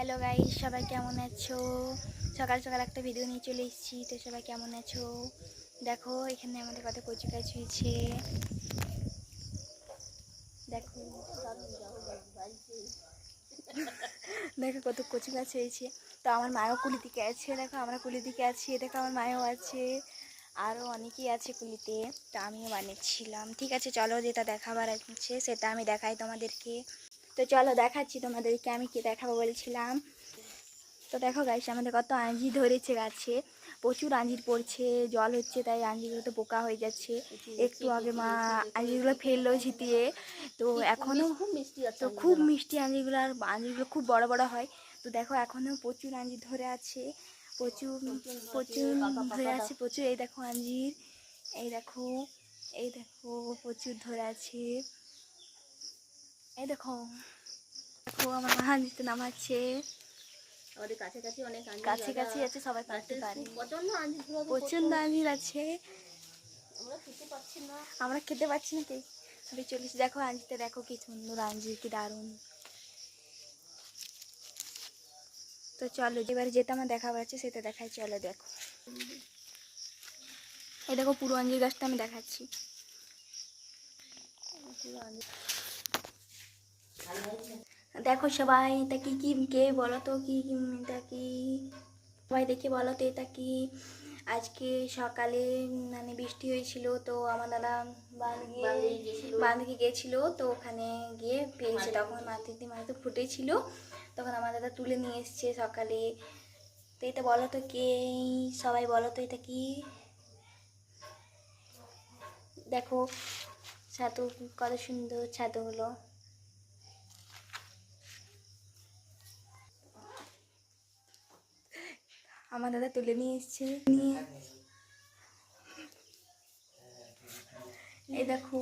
Hello guys, সবাই কেমন আছো? সকাল সকাল একটা ভিডিও নিয়ে চলে এসেছি। তো সবাই কেমন আছো? দেখো এখানে আমাদের কত কচু গাছ হয়েছে। দেখো দেখো কত কচু গাছ হয়েছে। তো আমার মায়ও কুলি দিকে আছে। দেখো আমরা কুলি দিকে আছি। দেখো আমার মায়ও আছে, আরও অনেকেই আছে কুলিতে। তো আমিও বানিয়েছিলাম। ঠিক আছে, চলো যেটা দেখাবার আছে সেটা আমি দেখাই তোমাদেরকে। তো চলো দেখাচ্ছি তোমাদেরকে আমি কি দেখাবো বলছিলাম। তো দেখো গাইস, আমাদের কত আঞ্জির ধরেছে গাছে, প্রচুর আঞ্জির পড়ছে, জল হচ্ছে তাই আঞ্জিরগুলো তো পোকা হয়ে যাচ্ছে। একটু আগে মা আঞ্জিরগুলো ফেললো ঝিতিয়ে। তো এখনও খুব মিষ্টি আঞ্জিরগুলো, আর আঞ্জিরগুলো খুব বড় বড় হয়। তো দেখো এখনও প্রচুর আঞ্জির ধরে আছে, প্রচুর প্রচুর ধরে আছে প্রচুর। এই দেখো আঞ্জির, এই দেখো, এই দেখো প্রচুর ধরে আছে। এই দেখো, দেখো আমার মা আঞ্জিরতে নামাচ্ছে। আমাদের কাছাকাছি অনেক কাছাকাছি আছে, সবাই পারতে পারে। প্রচন্ড আঞ্জির আছে, আমরা খেতে পাচ্ছি না। আমরা খেতে পাচ্ছি না তাই আমি চল্লিশ। দেখো আঞ্জিরটা, দেখো কি সুন্দর আঞ্জির, কি দারুণ। তো চলো এবারে যেটা আমার দেখাবার আছে সেটা দেখাই, চলো দেখো। এই দেখো পুরো আঞ্জির গাছটা আমি দেখাচ্ছি। দেখো সবাই, এটা কি কি কে বলো তো, কি এটা কি, সবাই দেখে বলো তো এটা কি। আজকে সকালে মানে বৃষ্টি হয়েছিল, তো আমার দাদা বাঁধে গিয়েছিল। তো ওখানে গিয়ে পেয়েছে, তখন মাটিতে ফুটেছিল, তখন আমার দাদা তুলে নিয়ে এসছে সকালে। তো এটা বলো তো কে, সবাই বলো তো এটা কি। দেখো ছাতু, কত সুন্দর ছাতু হলো। আমার দাদা তুলে নিয়ে এসছে নিয়ে। এই দেখো